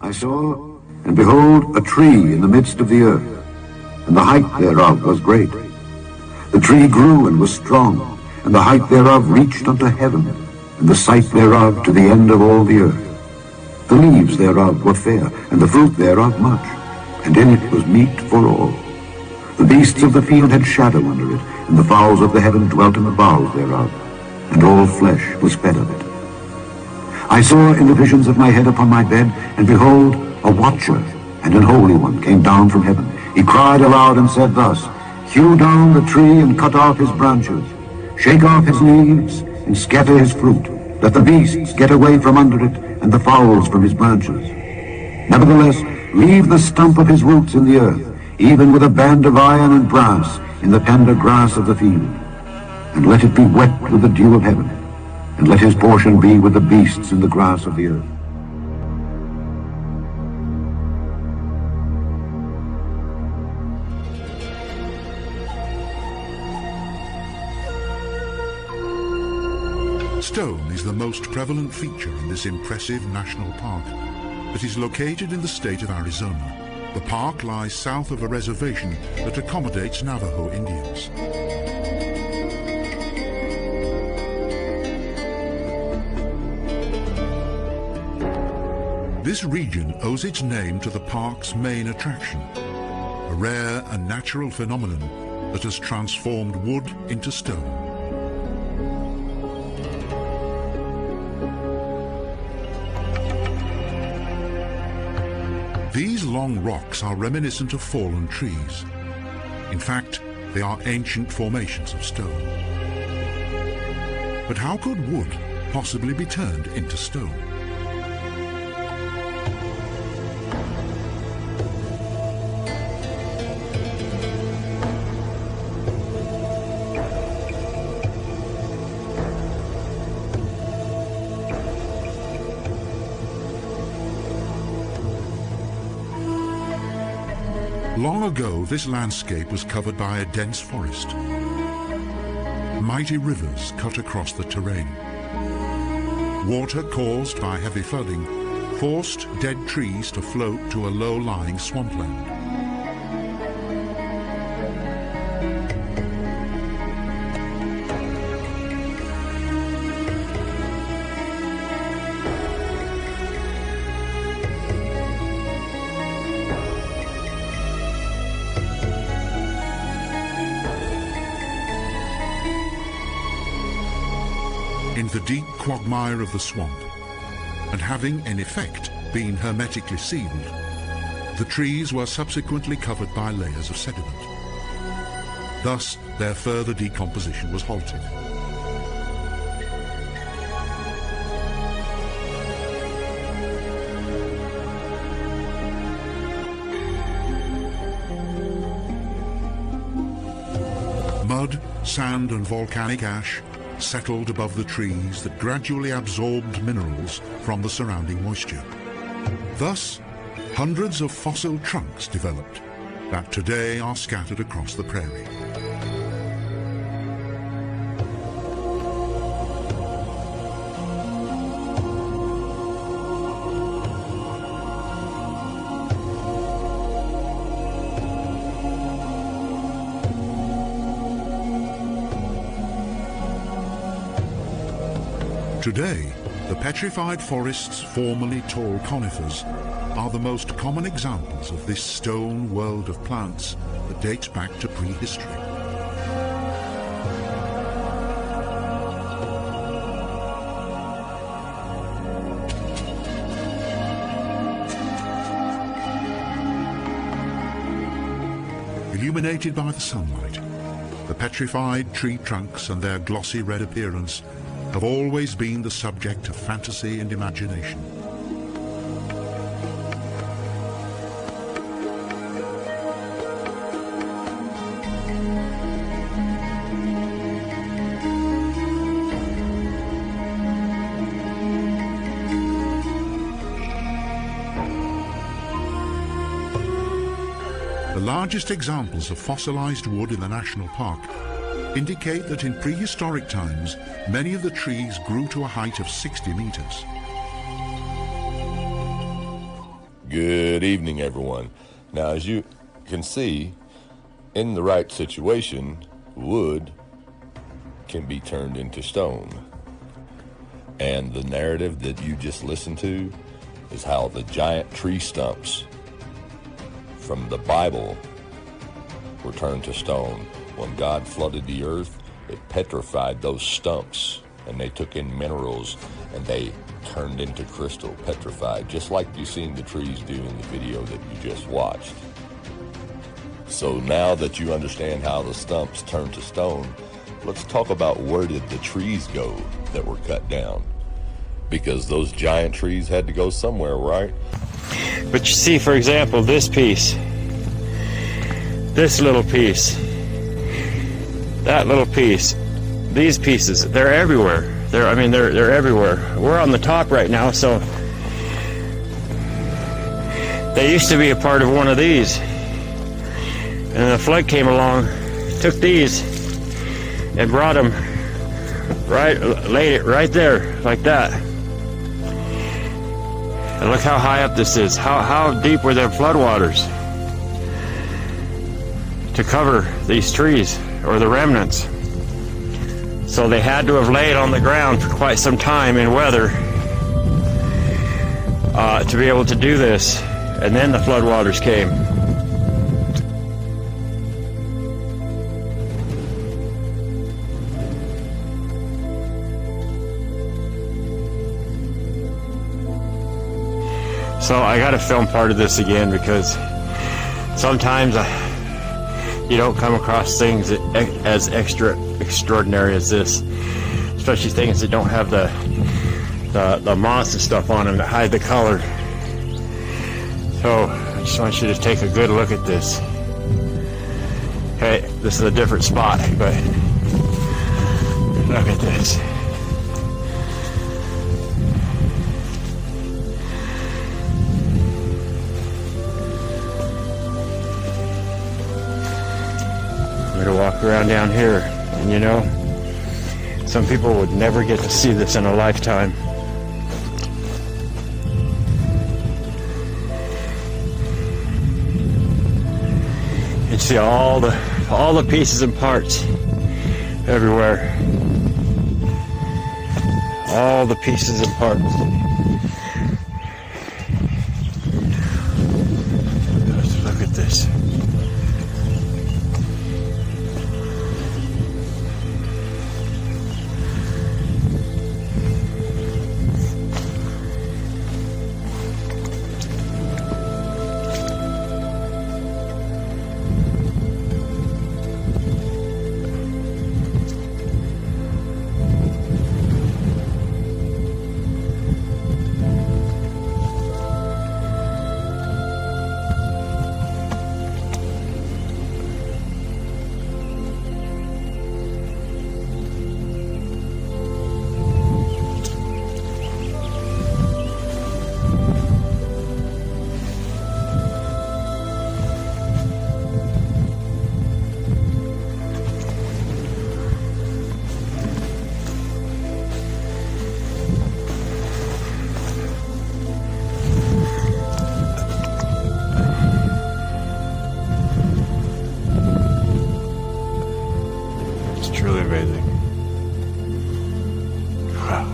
I saw, and behold, a tree in the midst of the earth, and the height thereof was great. The tree grew and was strong, and the height thereof reached unto heaven, and the sight thereof to the end of all the earth. The leaves thereof were fair, and the fruit thereof much, and in it was meat for all. The beasts of the field had shadow under it, and the fowls of the heaven dwelt in the boughs thereof, and all flesh was fed of it. I saw in the visions of my head upon my bed, and behold, a watcher and an holy one came down from heaven. He cried aloud and said thus, Hew down the tree and cut off his branches, shake off his leaves and scatter his fruit. Let the beasts get away from under it, and the fowls from his branches. Nevertheless, leave the stump of his roots in the earth, even with a band of iron and brass in the tender grass of the field. And let it be wet with the dew of heaven, and let his portion be with the beasts in the grass of the earth. Stone is the most prevalent feature in this impressive national park that is located in the state of Arizona. The park lies south of a reservation that accommodates Navajo Indians. This region owes its name to the park's main attraction, a rare and natural phenomenon that has transformed wood into stone. These long rocks are reminiscent of fallen trees. In fact, they are ancient formations of stone. But how could wood possibly be turned into stone? Long ago, this landscape was covered by a dense forest. Mighty rivers cut across the terrain. Water caused by heavy flooding forced dead trees to float to a low-lying swampland. In the deep quagmire of the swamp, and having in effect been hermetically sealed, the trees were subsequently covered by layers of sediment. Thus, their further decomposition was halted. Mud, sand, and volcanic ash settled above the trees that gradually absorbed minerals from the surrounding moisture. Thus, hundreds of fossil trunks developed that today are scattered across the prairie. Today, the petrified forests, formerly tall conifers, are the most common examples of this stone world of plants that dates back to prehistory. Illuminated by the sunlight, the petrified tree trunks and their glossy red appearance have always been the subject of fantasy and imagination. The largest examples of fossilized wood in the national park indicate that in prehistoric times, many of the trees grew to a height of 60 meters. Good evening, everyone. Now, as you can see, in the right situation, wood can be turned into stone. And the narrative that you just listened to is how the giant tree stumps from the Bible were turned to stone. When God flooded the earth, it petrified those stumps, and they took in minerals and they turned into crystal, petrified, just like you've seen the trees do in the video that you just watched. So now that you understand how the stumps turned to stone, let's talk about where did the trees go that were cut down? Because those giant trees had to go somewhere, right? But you see, for example, this piece, this little piece, that little piece, these pieces, they're everywhere. They're everywhere. We're on the top right now, so they used to be a part of one of these. And the flood came along, took these, and brought them laid it right there, like that. And look how high up this is. How deep were the floodwaters to cover these trees, or the remnants? So they had to have laid on the ground for quite some time in weather to be able to do this. And then the floodwaters came. So I got to film part of this again, because sometimes you don't come across things as extraordinary as this, especially things that don't have the moss and stuff on them that hide the color. So I just want you to take a good look at this. Okay, this is a different spot, but look at this. I'm gonna walk around down here, and you know, some people would never get to see this in a lifetime. You see all the pieces and parts everywhere. All the pieces and parts. Look at this. Truly amazing. Wow.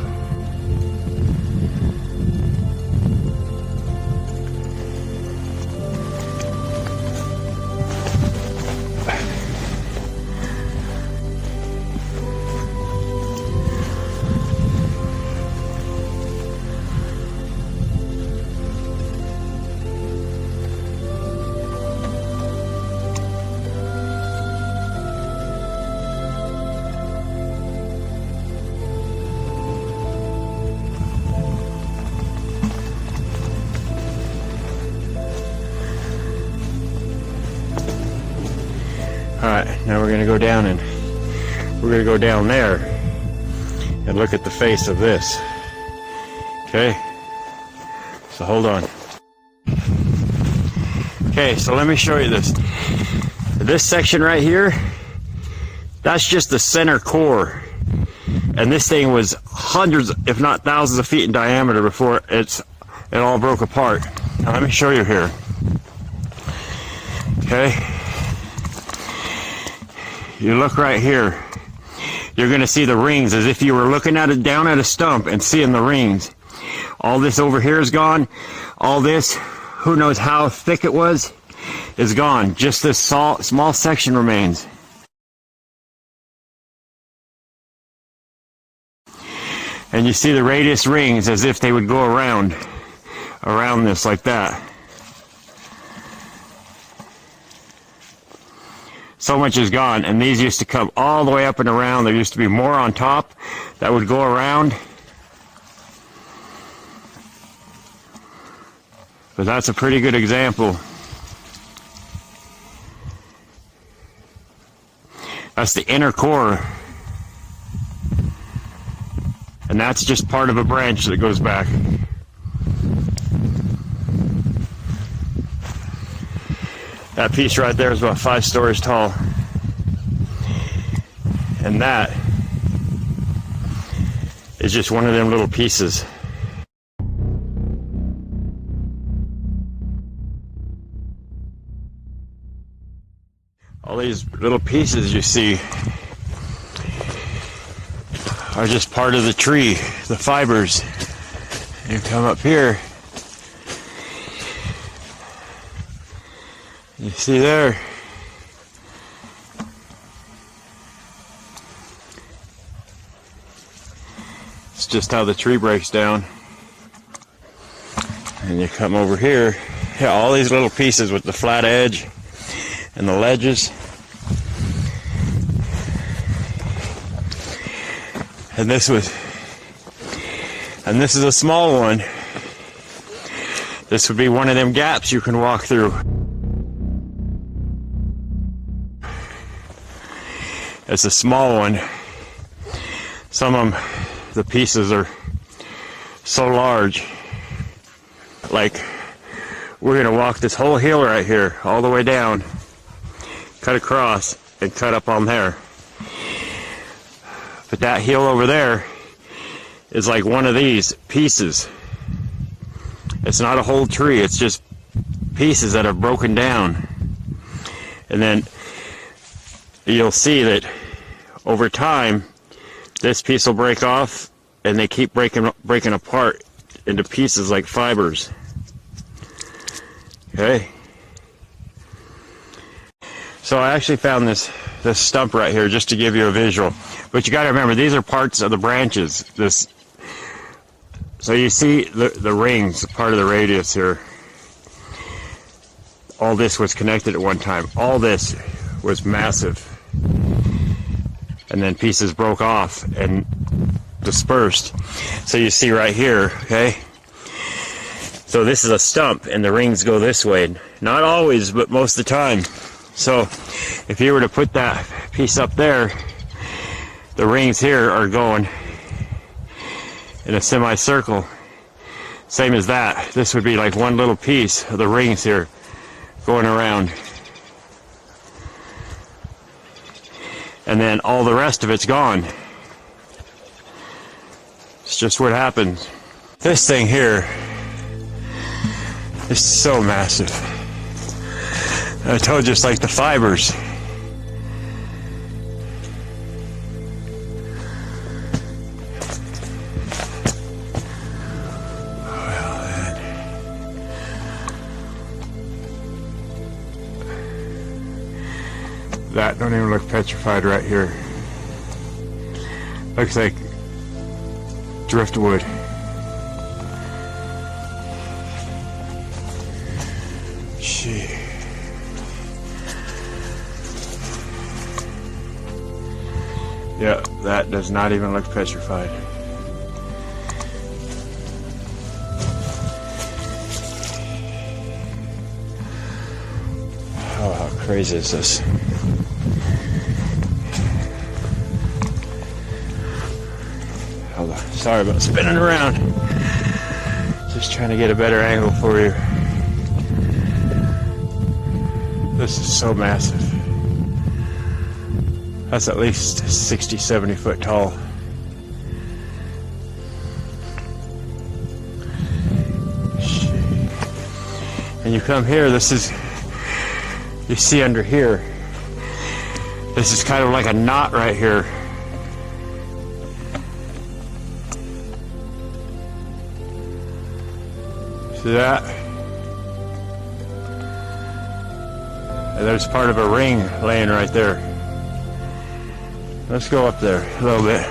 Alright, now we're going to go down, and we're going to go down there and look at the face of this. Okay? So hold on. Okay, so let me show you this. This section right here, that's just the center core. And this thing was hundreds, if not thousands of feet in diameter before it all broke apart. Now, let me show you here. Okay. You look right here. You're going to see the rings as if you were looking at it down at a stump and seeing the rings. All this over here is gone. All this, who knows how thick it was, is gone. Just this small section remains. And you see the radius rings as if they would go around this like that. So much is gone, and these used to come all the way up and around. There used to be more on top that would go around. But that's a pretty good example. That's the inner core. And that's just part of a branch that goes back. That piece right there is about 5 stories tall. And that is just one of them little pieces. All these little pieces you see are just part of the tree, the fibers. You come up here, you see there, it's just how the tree breaks down. And you come over here, yeah, all these little pieces with the flat edge and the ledges. And this is a small one. This would be one of them gaps you can walk through. It's a small one. Some of them, the pieces are so large. Like, we're gonna walk this whole hill right here, all the way down, cut across, and cut up on there. But that hill over there is like one of these pieces. It's not a whole tree, it's just pieces that are broken down. And then you'll see that over time, this piece will break off, and they keep breaking apart into pieces like fibers. Okay? So I actually found this stump right here just to give you a visual. But you got to remember, these are parts of the branches. So you see the rings, part of the radius here. All this was connected at one time. All this was massive. And then pieces broke off and dispersed. So you see right here, okay? So this is a stump, and the rings go this way. Not always, but most of the time. So if you were to put that piece up there, the rings here are going in a semicircle. Same as that. This would be like one little piece of the rings here going around. And then all the rest of it's gone. It's just what happens. This thing here is so massive. I told you, it's like the fibers. That don't even look petrified right here. Looks like driftwood. Gee. Yeah, that does not even look petrified. Oh, how crazy is this? Hold on. Sorry about spinning around. Just trying to get a better angle for you. This is so massive. That's at least 60, 70 foot tall. And you come here, this is, you see under here, this is kind of like a knot right here. See that? And there's part of a ring laying right there. Let's go up there a little bit.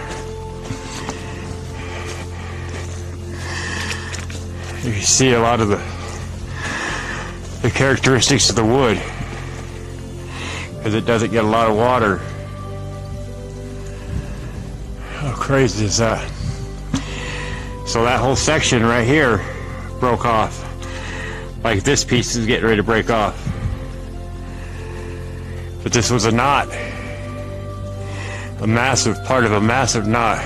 You can see a lot of the characteristics of the wood, because it doesn't get a lot of water. How crazy is that? So that whole section right here broke off. Like this piece is getting ready to break off. But this was a knot. A massive part of a massive knot.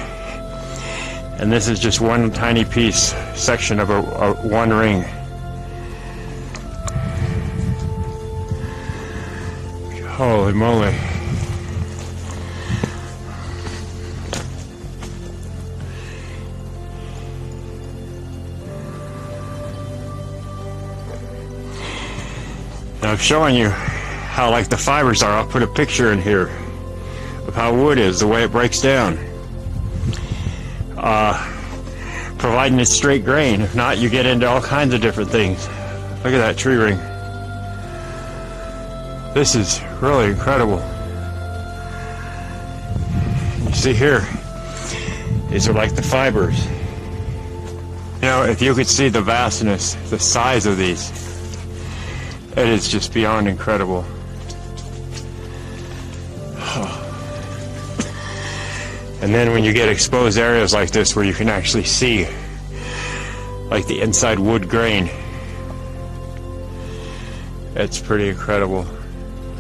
And this is just one tiny piece, section of a one ring. Holy moly. Now I'm showing you how like the fibers are. I'll put a picture in here of how wood is, the way it breaks down. Providing it's straight grain. If not, you get into all kinds of different things. Look at that tree ring. This is really incredible. You see here, these are like the fibers. You know, if you could see the vastness, the size of these, it is just beyond incredible. And then when you get exposed areas like this where you can actually see like the inside wood grain, it's pretty incredible.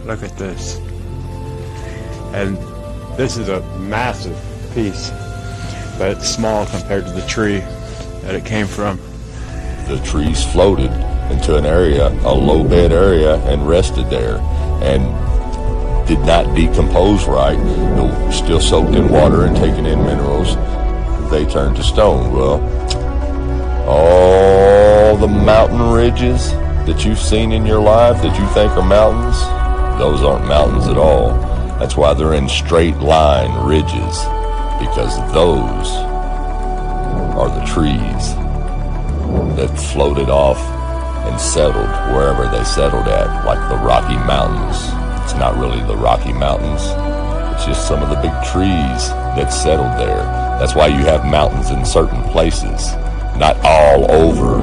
Look at this. And this is a massive piece, but it's small compared to the tree that it came from. The trees floated into an area, a low bed area, and rested there, and did not decompose right. They were still soaked in water and taking in minerals. They turned to stone. Well, all the mountain ridges that you've seen in your life that you think are mountains, those aren't mountains at all. That's why they're in straight line ridges, because those are the trees that floated off and settled wherever they settled at, like the Rocky Mountains. It's not really the Rocky Mountains, it's just some of the big trees that settled there. That's why you have mountains in certain places, not all over.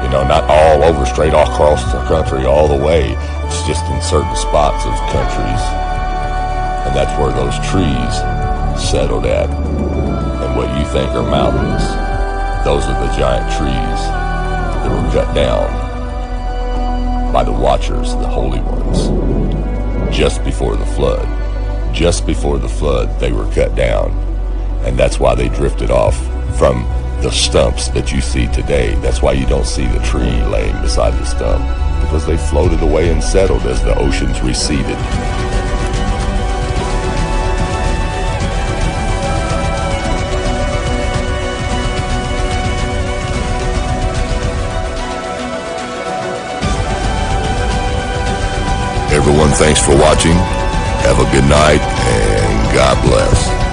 You know, not all over, straight across the country all the way. It's just in certain spots of countries. And that's where those trees settled at. And what you think are mountains, those are the giant trees that were cut down by the Watchers, the Holy Ones, just before the flood. Just before the flood, they were cut down. And that's why they drifted off from the stumps that you see today. That's why you don't see the tree laying beside the stump, because they floated away and settled as the oceans receded. Everyone, thanks for watching. Have a good night, and God bless.